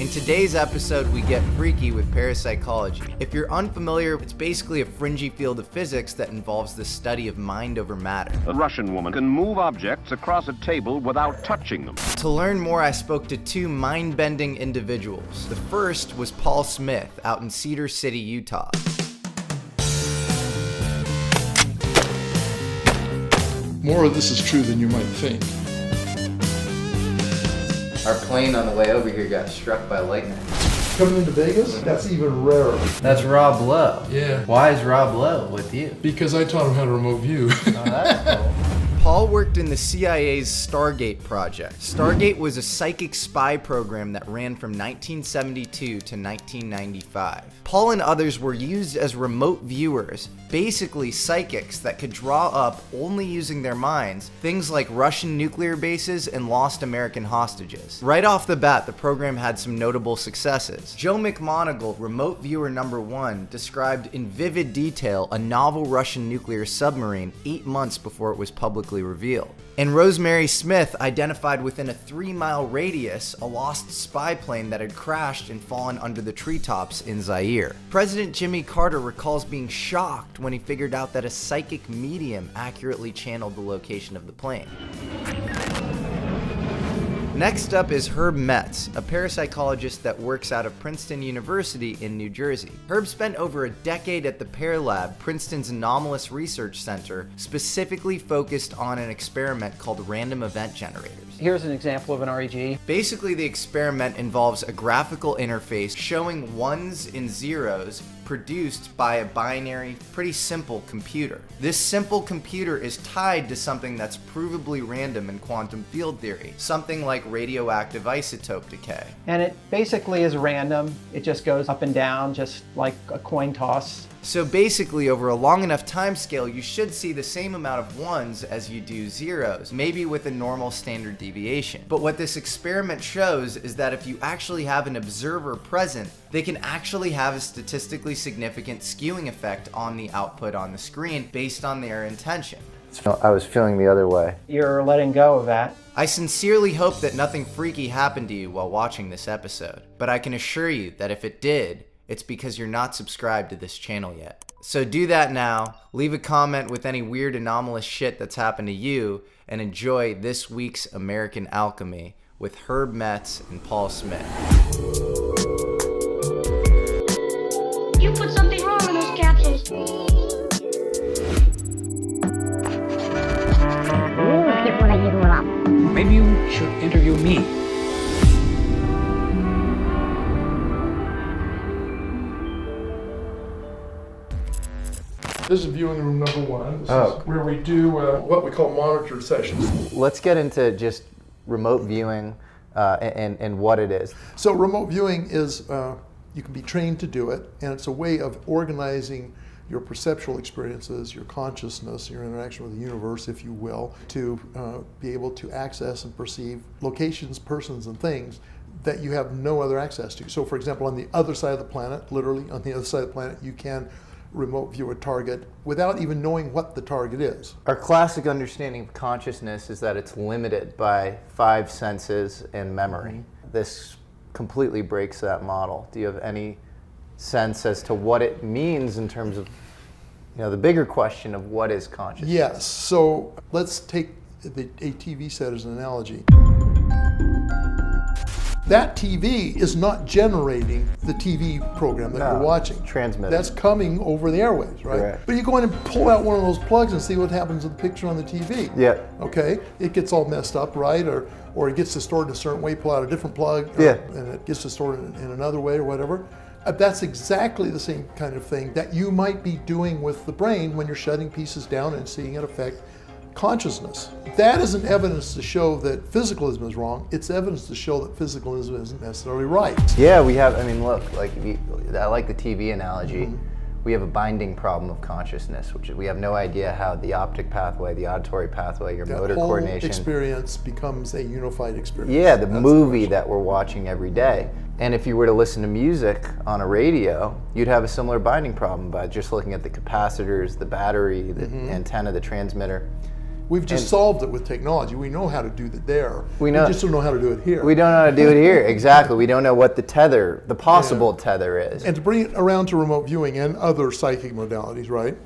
In today's episode, we get freaky with parapsychology. If you're unfamiliar, it's basically a fringy field of physics that involves the study of mind over matter. A Russian woman can move objects across a table without touching them. To learn more, I spoke to two mind-bending individuals. The first was Paul Smith out in Cedar City, Utah. More of this is true than you might think. Our plane on the way over here got struck by lightning. Coming into Vegas, that's even rarer. That's Rob Lowe. Yeah. Why is Rob Lowe with you? Because I taught him how to remote view. Oh, that's cool. Paul worked in the CIA's Stargate project. Stargate was a psychic spy program that ran from 1972 to 1995. Paul and others were used as remote viewers, basically psychics that could draw up, only using their minds, things like Russian nuclear bases and lost American hostages. Right off the bat, the program had some notable successes. Joe McMoneagle, remote viewer number 1, described in vivid detail a novel Russian nuclear submarine 8 months before it was publicly revealed. And Rosemary Smith identified within a 3-mile radius a lost spy plane that had crashed and fallen under the treetops in Zaire. President Jimmy Carter recalls being shocked when he figured out that a psychic medium accurately channeled the location of the plane. Next up is Herb Metz, a parapsychologist that works out of Princeton University in New Jersey. Herb spent over a decade at the Pear Lab, Princeton's anomalous research center, specifically focused on an experiment called random event generators. Here's an example of an REG. Basically, the experiment involves a graphical interface showing ones and zeros produced by a binary, pretty simple computer. This simple computer is tied to something that's provably random in quantum field theory, something like radioactive isotope decay. And it basically is random. It just goes up and down, just like a coin toss. So basically, over a long enough time scale, you should see the same amount of ones as you do zeros, maybe with a normal standard deviation. But what this experiment shows is that if you actually have an observer present, they can actually have a statistically significant skewing effect on the output on the screen based on their intention. I was feeling the other way. You're letting go of that. I sincerely hope that nothing freaky happened to you while watching this episode, but I can assure you that if it did, it's because you're not subscribed to this channel yet. So do that now, leave a comment with any weird anomalous shit that's happened to you, and enjoy this week's American Alchemy with Herb Metz and Paul Smith. You put something wrong in those capsules. Maybe you should interview me. This is viewing room number 1. This is where we do what we call monitor sessions. Let's get into just remote viewing and what it is. So remote viewing is, you can be trained to do it, and it's a way of organizing your perceptual experiences, your consciousness, your interaction with the universe, if you will, to be able to access and perceive locations, persons, and things that you have no other access to. So for example, on the other side of the planet, literally on the other side of the planet, you can remote view a target without even knowing what the target is. Our classic understanding of consciousness is that it's limited by 5 senses and memory. This completely breaks that model. Do you have any sense as to what it means in terms of, the bigger question of what is consciousness? Yes, so let's take a TV set as an analogy. That TV is not generating the TV program that you're watching. Transmitting. That's coming over the airwaves, right? Correct. But you go in and pull out one of those plugs and see what happens with the picture on the TV. Yeah. Okay, it gets all messed up, right? Or it gets distorted in a certain way, pull out a different plug, and it gets distorted in another way or whatever. That's exactly the same kind of thing that you might be doing with the brain when you're shutting pieces down and seeing it affect consciousness. That isn't evidence to show that physicalism is wrong. It's evidence to show that physicalism isn't necessarily right. Yeah, we have, look, I like the TV analogy. We have a binding problem of consciousness, which is we have no idea how the optic pathway, the auditory pathway, your motor coordination. The whole experience becomes a unified experience. Yeah, the movie that we're watching every day. And if you were to listen to music on a radio, you'd have a similar binding problem by just looking at the capacitors, the battery, the antenna, the transmitter. We've just solved it with technology. We know how to do that there. We just don't know how to do it here. We don't know how to do it here. Exactly. We don't know what the possible tether is. And to bring it around to remote viewing and other psychic modalities, right?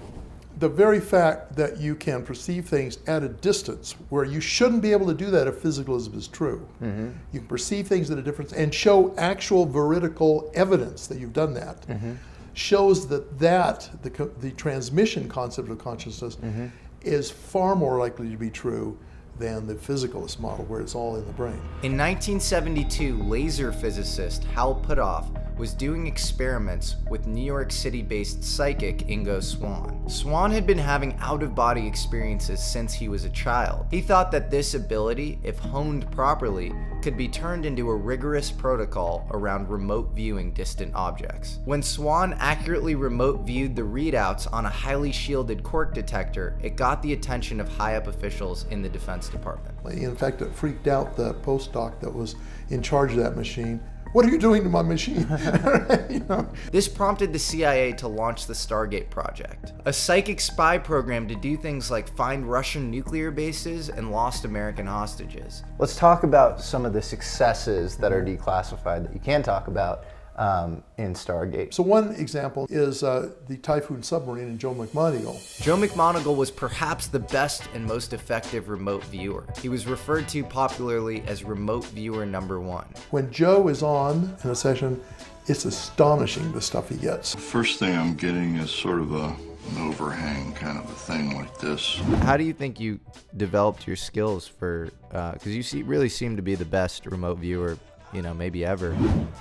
The very fact that you can perceive things at a distance where you shouldn't be able to do that if physicalism is true. Mm-hmm. You can perceive things at a difference and show actual veridical evidence that you've done that. Mm-hmm. Shows that the transmission concept of consciousness is far more likely to be true than the physicalist model where it's all in the brain. In 1972, laser physicist Hal Puthoff was doing experiments with New York City-based psychic Ingo Swann. Swann had been having out-of-body experiences since he was a child. He thought that this ability, if honed properly, could be turned into a rigorous protocol around remote viewing distant objects. When Swann accurately remote viewed the readouts on a highly shielded cork detector, it got the attention of high-up officials in the Defense Department. In fact, it freaked out the postdoc that was in charge of that machine. What are you doing to my machine? This prompted the CIA to launch the Stargate project, a psychic spy program to do things like find Russian nuclear bases and lost American hostages. Let's talk about some of the successes that are declassified that you can talk about in Stargate. So one example is the Typhoon submarine in Joe McMoneagle. Joe McMoneagle was perhaps the best and most effective remote viewer. He was referred to popularly as remote viewer #1. When Joe is on in a session, it's astonishing the stuff he gets. First thing I'm getting is sort of an overhang kind of a thing like this. How do you think you developed your skills for, because you really seem to be the best remote viewer, maybe ever.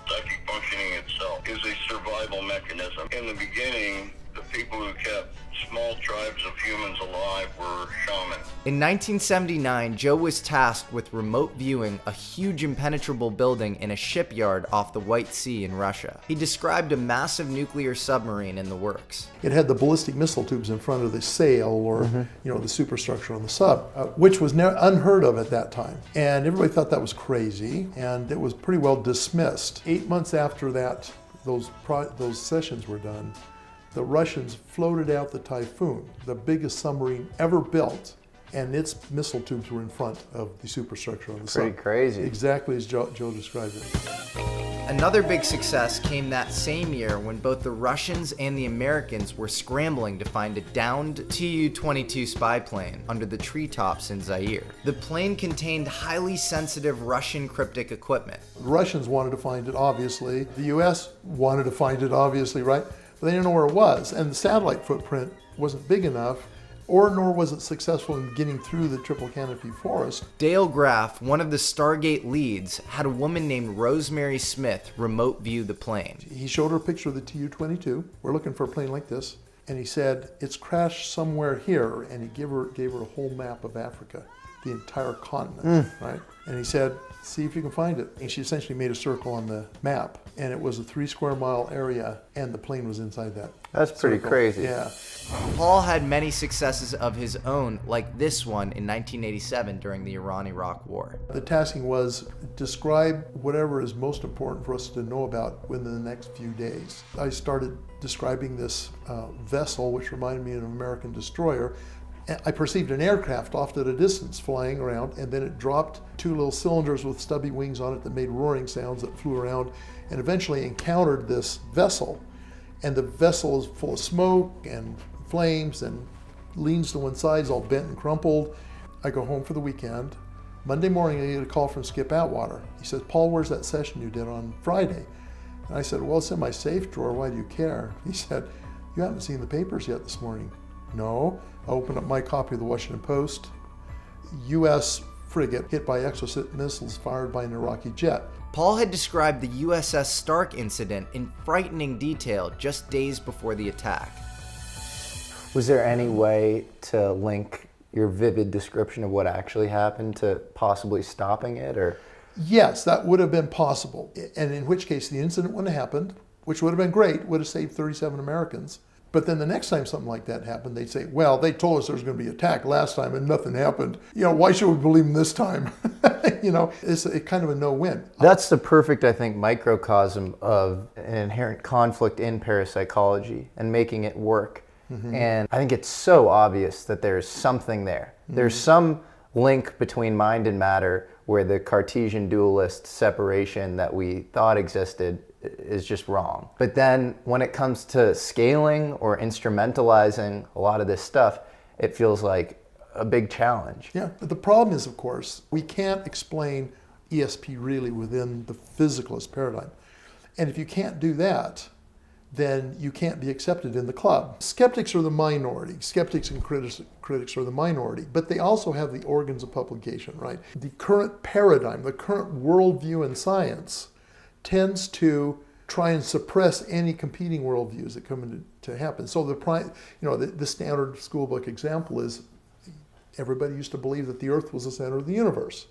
Psychic functioning itself is a survival mechanism. In the beginning, the people who kept small tribes of humans alive were shamans. In 1979, Joe was tasked with remote viewing a huge impenetrable building in a shipyard off the White Sea in Russia. He described a massive nuclear submarine in the works. It had the ballistic missile tubes in front of the sail or the superstructure on the sub, which was unheard of at that time. And everybody thought that was crazy, and it was pretty well dismissed. 8 months after that, those sessions were done, the Russians floated out the Typhoon, the biggest submarine ever built, and its missile tubes were in front of the superstructure on the sub. Pretty crazy. Exactly as Joe described it. Another big success came that same year when both the Russians and the Americans were scrambling to find a downed Tu-22 spy plane under the treetops in Zaire. The plane contained highly sensitive Russian cryptic equipment. The Russians wanted to find it, obviously. The US wanted to find it, obviously, right? But they didn't know where it was, and the satellite footprint wasn't big enough, nor was it successful in getting through the triple canopy forest. Dale Graff, one of the Stargate leads, had a woman named Rosemary Smith remote view the plane. He showed her a picture of the Tu-22. We're looking for a plane like this, and he said, it's crashed somewhere here, and he gave her a whole map of Africa, the entire continent, right? And he said, see if you can find it. And she essentially made a circle on the map, and it was a 3 square mile area, and the plane was inside that. That's pretty circle. crazy. Yeah. Paul had many successes of his own, like this one in 1987 during the Iran-Iraq War. The tasking was describe whatever is most important for us to know about within the next few days. I started describing this vessel, which reminded me of an American destroyer. I perceived an aircraft off at a distance flying around, and then it dropped 2 little cylinders with stubby wings on it that made roaring sounds that flew around and eventually encountered this vessel. And the vessel is full of smoke and flames and leans to one side, is all bent and crumpled. I go home for the weekend. Monday morning, I get a call from Skip Atwater. He says, Paul, where's that session you did on Friday? And I said, well, it's in my safe drawer. Why do you care? He said, you haven't seen the papers yet this morning. No. I opened up my copy of the Washington Post. U.S. frigate hit by exocet missiles fired by an Iraqi jet. Paul had described the USS Stark incident in frightening detail just days before the attack. Was there any way to link your vivid description of what actually happened to possibly stopping it, or? Yes, that would have been possible. And in which case the incident wouldn't have happened, which would have been great, would have saved 37 Americans. But then the next time something like that happened, they'd say, well, they told us there was going to be an attack last time and nothing happened. Why should we believe them this time? It's kind of a no-win. That's the perfect, I think, microcosm of an inherent conflict in parapsychology and making it work. And I think it's so obvious that there's something there. There's some link between mind and matter where the Cartesian dualist separation that we thought existed is just wrong. But then when it comes to scaling or instrumentalizing a lot of this stuff, it feels like a big challenge. Yeah, but the problem is, of course, we can't explain ESP really within the physicalist paradigm. And if you can't do that, then you can't be accepted in the club. Skeptics are the minority. Skeptics and critics are the minority, but they also have the organs of publication, right? The current paradigm, the current worldview in science tends to try and suppress any competing worldviews that come into happen. So the standard school book example is everybody used to believe that the Earth was the center of the universe.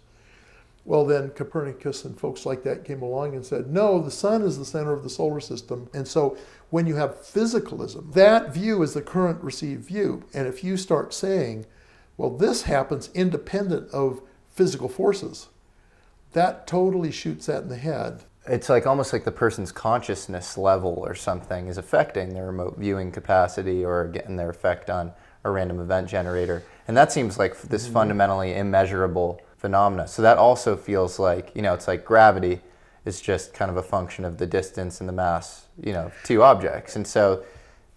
Well, then Copernicus and folks like that came along and said, no, the sun is the center of the solar system. And so when you have physicalism, that view is the current received view. And if you start saying, well, this happens independent of physical forces, that totally shoots that in the head. It's like almost like the person's consciousness level or something is affecting their remote viewing capacity or getting their effect on a random event generator. And that seems like this fundamentally immeasurable phenomena. So that also feels like, it's like gravity is just kind of a function of the distance and the mass, of two objects. And so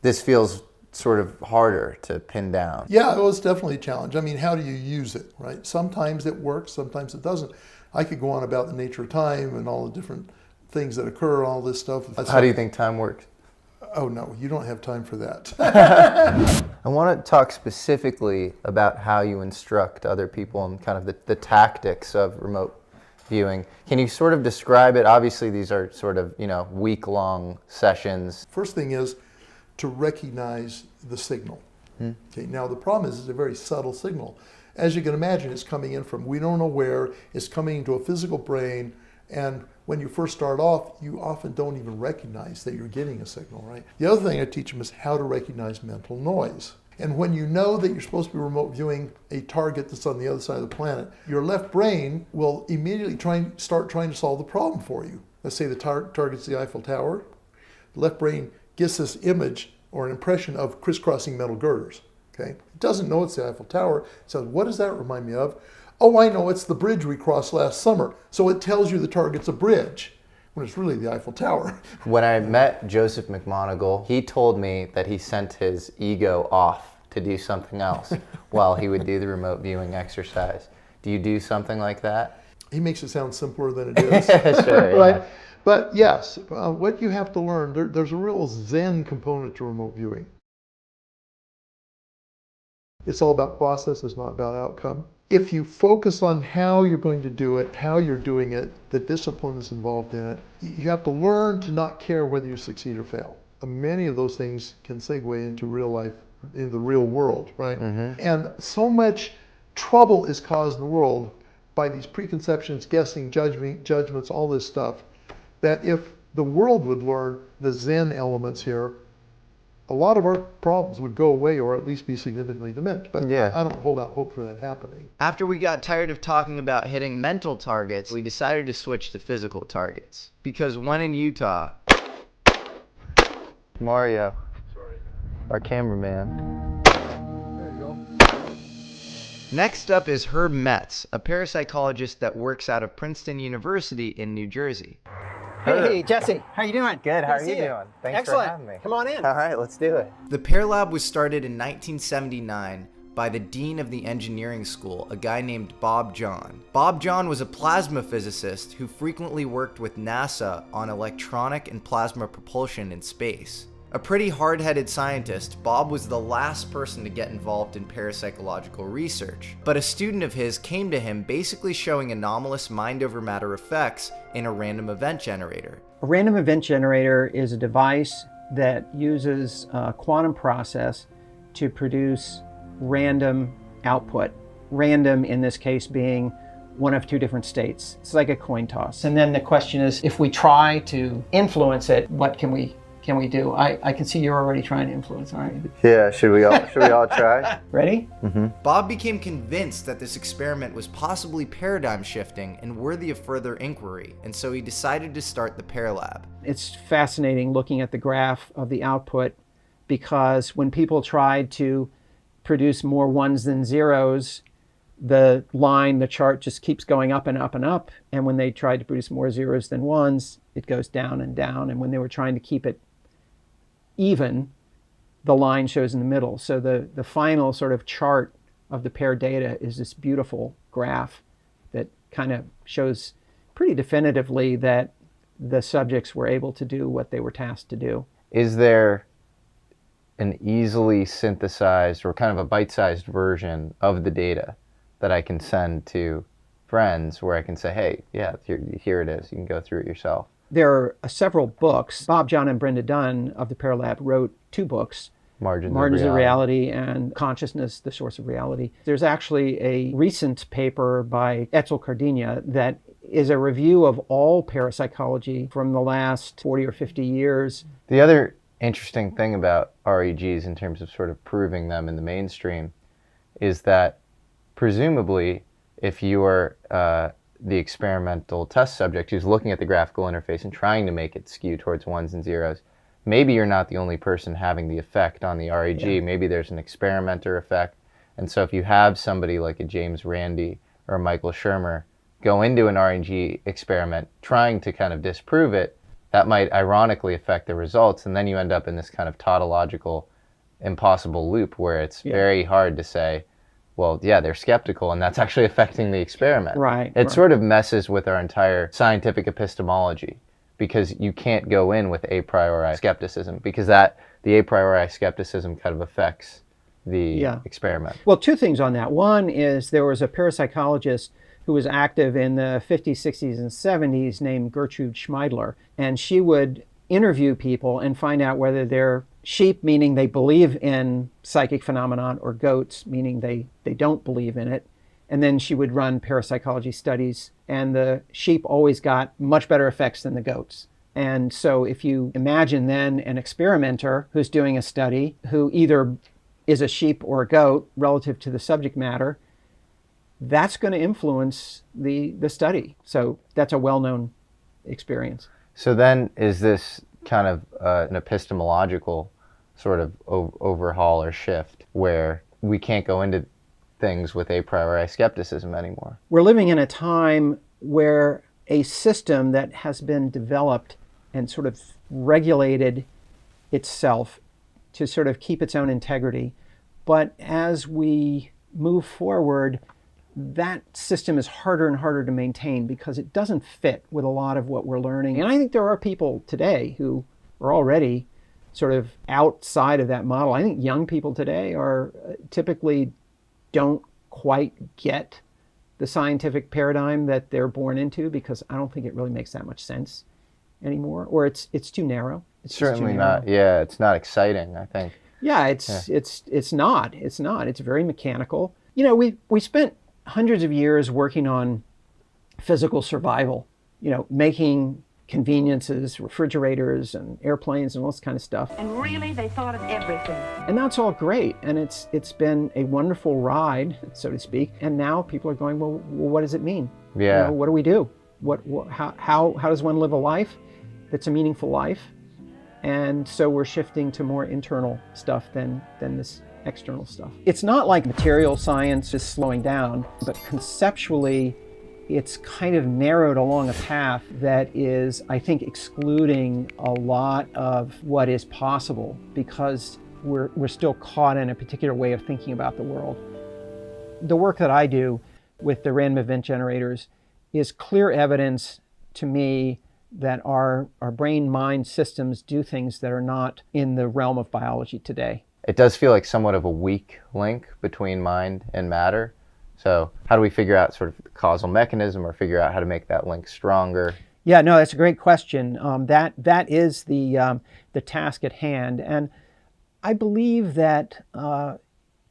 this feels sort of harder to pin down. Yeah, it was definitely a challenge. I mean, how do you use it, right? Sometimes it works, sometimes it doesn't. I could go on about the nature of time and all the different things that occur, all this stuff. How do you think time works? Oh no, you don't have time for that. I want to talk specifically about how you instruct other people and kind of the tactics of remote viewing. Can you sort of describe it? Obviously, these are sort of, week-long sessions. First thing is to recognize the signal. Okay, now the problem is it's a very subtle signal. As you can imagine, it's coming in from we don't know where, it's coming into a physical brain, and when you first start off, you often don't even recognize that you're getting a signal, right? The other thing I teach them is how to recognize mental noise. And when you know that you're supposed to be remote viewing a target that's on the other side of the planet, your left brain will immediately start trying to solve the problem for you. Let's say the target's the Eiffel Tower. The left brain gets this image or an impression of crisscrossing metal girders. Okay? It doesn't know it's the Eiffel Tower. It says, what does that remind me of? Oh, I know, it's the bridge we crossed last summer. So it tells you the target's a bridge, when it's really the Eiffel Tower. When I met Joseph McMoneagle, he told me that he sent his ego off to do something else while he would do the remote viewing exercise. Do you do something like that? He makes it sound simpler than it is. Sure, right? Yeah. But yes, what you have to learn, there's a real Zen component to remote viewing. It's all about process, it's not about outcome. If you focus on how you're going to do it, how you're doing it, the discipline that's involved in it, you have to learn to not care whether you succeed or fail. Many of those things can segue into real life, in the real world, right? And so much trouble is caused in the world by these preconceptions, guessing, judgments, all this stuff, that if the world would learn the Zen elements here, a lot of our problems would go away or at least be significantly diminished. But Yeah. I don't hold out hope for that happening. After we got tired of talking about hitting mental targets, we decided to switch to physical targets. Because when in Utah, Mario, our cameraman. There you go. next up is Herb Metz, a parapsychologist that works out of Princeton University in New Jersey. Hey, Jesse, how you doing? Good, how to are see you doing? Thanks Excellent. for having me. Come on in. All right, let's do it. The Paralab was started in 1979 by the dean of the engineering school, a guy named Bob John. Bob John was a plasma physicist who frequently worked with NASA on electronic and plasma propulsion in space. A pretty hard-headed scientist, Bob was the last person to get involved in parapsychological research. But a student of his came to him basically showing anomalous mind-over-matter effects in a random event generator. A random event generator is a device that uses a quantum process to produce random output. Random in this case being one of two different states. It's like a coin toss. And then the question is, if we try to influence it, what can we do? I can see you're already trying to influence, aren't you? Yeah, should we all try? Ready? Bob became convinced that this experiment was possibly paradigm shifting and worthy of further inquiry, and so he decided to start the Paralab. It's fascinating looking at the graph of the output, because when people tried to produce more ones than zeros, the line, the chart just keeps going up and up and up. And when they tried to produce more zeros than ones, it goes down and down. And when they were trying to keep it even, the line shows in the middle. So the final sort of chart of the paired data is this beautiful graph that kind of shows pretty definitively that the subjects were able to do what they were tasked to do. Is there an easily synthesized or kind of a bite-sized version of the data that I can send to friends where I can say, hey, yeah, here it is. You can go through it yourself. There are several books. Bob, John, and Brenda Dunn of the Paralab wrote 2 books, Margins of Reality and Consciousness, the Source of Reality. There's actually a recent paper by Etzel Cardinha that is a review of all parapsychology from the last 40 or 50 years. The other interesting thing about REGs in terms of sort of proving them in the mainstream is that presumably if you are the experimental test subject who's looking at the graphical interface and trying to make it skew towards ones and zeros, maybe you're not the only person having the effect on the REG. Yeah. Maybe there's an experimenter effect. And so if you have somebody like a James Randi or a Michael Shermer go into an REG experiment trying to kind of disprove it, that might ironically affect the results. And then you end up in this kind of tautological, impossible loop where it's very hard to say, well, yeah, they're skeptical, and that's actually affecting the experiment. Right. It sort of messes with our entire scientific epistemology, because you can't go in with a priori skepticism, because the a priori skepticism kind of affects the experiment. Well, 2 things on that. One is there was a parapsychologist who was active in the 50s, 60s, and 70s named Gertrude Schmeidler, and she would interview people and find out whether they're sheep, meaning they believe in psychic phenomenon, or goats, meaning they don't believe in it. And then she would run parapsychology studies, and the sheep always got much better effects than the goats. And so if you imagine then an experimenter who's doing a study who either is a sheep or a goat relative to the subject matter, that's going to influence the study. So that's a well-known experience. So then is this kind of an epistemological sort of overhaul or shift where we can't go into things with a priori skepticism anymore? We're living in a time where a system that has been developed and sort of regulated itself to sort of keep its own integrity. But as we move forward, that system is harder and harder to maintain because it doesn't fit with a lot of what we're learning. And I think there are people today who are already sort of outside of that model. I think young people today are typically don't quite get the scientific paradigm that they're born into, because I don't think it really makes that much sense anymore, or it's too narrow. It's certainly not. Yeah, it's not exciting, I think. Yeah, it's not. It's very mechanical. You know, we spent hundreds of years working on physical survival, you know, making conveniences, refrigerators and airplanes and all this kind of stuff. And really, they thought of everything. And that's all great. And it's been a wonderful ride, so to speak. And now people are going, well, what does it mean? Yeah. You know, what do we do? How does one live a life that's a meaningful life? And so we're shifting to more internal stuff than this external stuff. It's not like material science is slowing down, but conceptually, it's kind of narrowed along a path that is, I think, excluding a lot of what is possible, because we're still caught in a particular way of thinking about the world. The work that I do with the random event generators is clear evidence to me that our brain-mind systems do things that are not in the realm of biology today. It does feel like somewhat of a weak link between mind and matter. So how do we figure out sort of the causal mechanism, or figure out how to make that link stronger? Yeah, no, that's a great question. That is the task at hand. And I believe that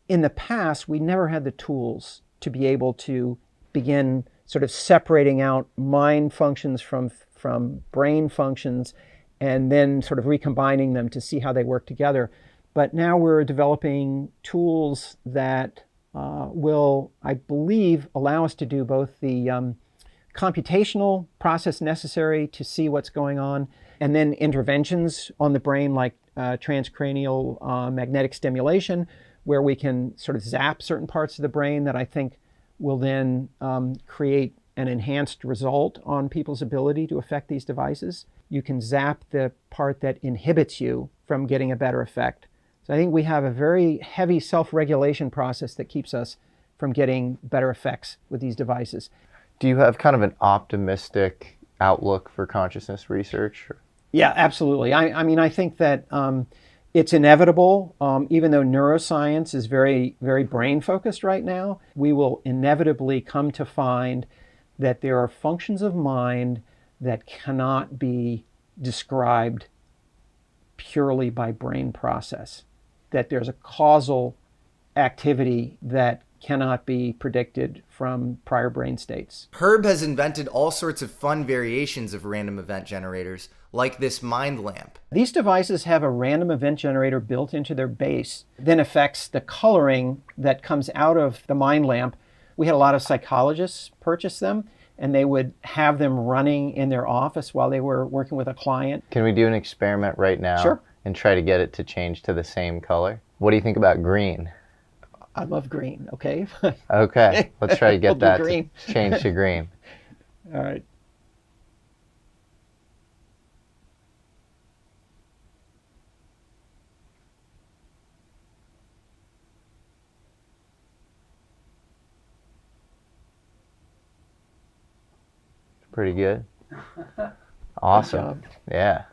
in the past, we never had the tools to be able to begin sort of separating out mind functions from brain functions, and then sort of recombining them to see how they work together. But now we're developing tools that will, I believe, allow us to do both the computational process necessary to see what's going on, and then interventions on the brain like transcranial magnetic stimulation, where we can sort of zap certain parts of the brain that I think will then create an enhanced result on people's ability to affect these devices. You can zap the part that inhibits you from getting a better effect. So I think we have a very heavy self-regulation process that keeps us from getting better effects with these devices. Do you have kind of an optimistic outlook for consciousness research? Yeah, absolutely. I mean, I think that it's inevitable. Even though neuroscience is very, very brain focused right now, we will inevitably come to find that there are functions of mind that cannot be described purely by brain process, that there's a causal activity that cannot be predicted from prior brain states. Herb has invented all sorts of fun variations of random event generators, like this mind lamp. These devices have a random event generator built into their base, then affects the coloring that comes out of the mind lamp. We had a lot of psychologists purchase them, and they would have them running in their office while they were working with a client. Can we do an experiment right now? Sure. And try to get it to change to the same color? What do you think about green? I love green, okay? Okay, let's try to get We'll do that to green. change to green. All right. Pretty good. Awesome. job. Yeah.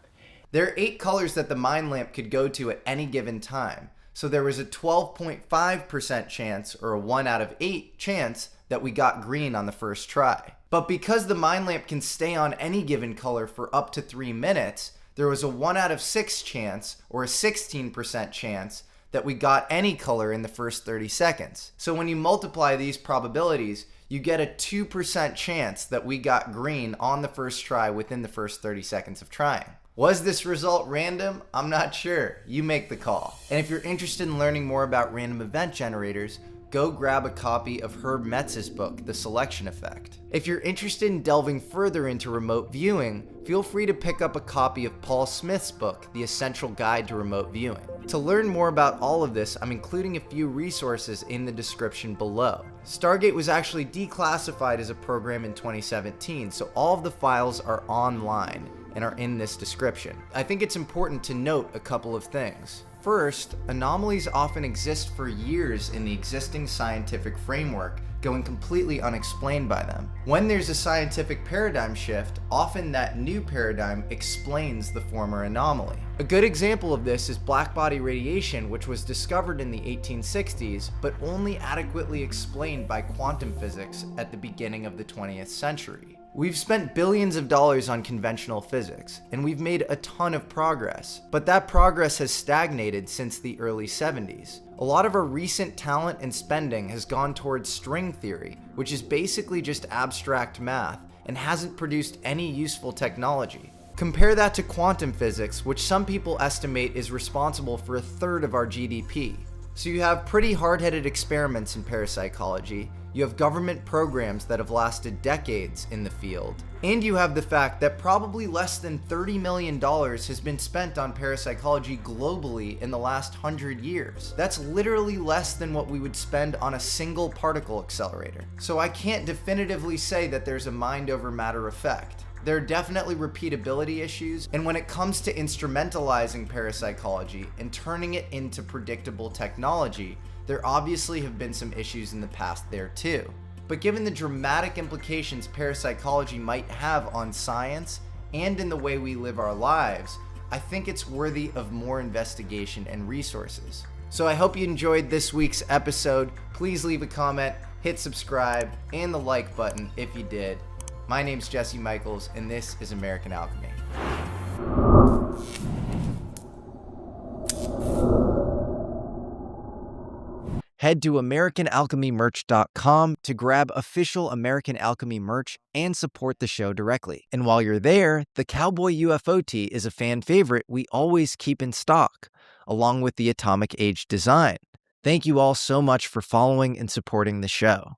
There are 8 colors that the mind lamp could go to at any given time. So there was a 12.5% chance, or a 1 out of 8 chance, that we got green on the first try. But because the mind lamp can stay on any given color for up to 3 minutes, there was a 1 out of 6 chance, or a 16% chance, that we got any color in the first 30 seconds. So when you multiply these probabilities, you get a 2% chance that we got green on the first try within the first 30 seconds of trying. Was this result random? I'm not sure. You make the call. And if you're interested in learning more about random event generators, go grab a copy of Herb Metz's book, The Selection Effect. If you're interested in delving further into remote viewing, feel free to pick up a copy of Paul Smith's book, The Essential Guide to Remote Viewing. To learn more about all of this, I'm including a few resources in the description below. Stargate was actually declassified as a program in 2017, so all of the files are online and are in this description. I think it's important to note a couple of things. First, anomalies often exist for years in the existing scientific framework, going completely unexplained by them. When there's a scientific paradigm shift, often that new paradigm explains the former anomaly. A good example of this is blackbody radiation, which was discovered in the 1860s, but only adequately explained by quantum physics at the beginning of the 20th century. We've spent billions of dollars on conventional physics, and we've made a ton of progress, but that progress has stagnated since the early 70s. A lot of our recent talent and spending has gone towards string theory, which is basically just abstract math and hasn't produced any useful technology. Compare that to quantum physics, which some people estimate is responsible for 1/3 of our GDP. So you have pretty hard-headed experiments in parapsychology, you have government programs that have lasted decades in the field, and you have the fact that probably less than $30 million has been spent on parapsychology globally in the last 100 years. That's literally less than what we would spend on a single particle accelerator. So I can't definitively say that there's a mind over matter effect. There are definitely repeatability issues, and when it comes to instrumentalizing parapsychology and turning it into predictable technology, there obviously have been some issues in the past there too. But given the dramatic implications parapsychology might have on science and in the way we live our lives, I think it's worthy of more investigation and resources. So I hope you enjoyed this week's episode. Please leave a comment, hit subscribe, and the like button if you did. My name's Jesse Michels, and this is American Alchemy. Head to AmericanAlchemyMerch.com to grab official American Alchemy merch and support the show directly. And while you're there, the Cowboy UFO tee is a fan favorite we always keep in stock, along with the Atomic Age design. Thank you all so much for following and supporting the show.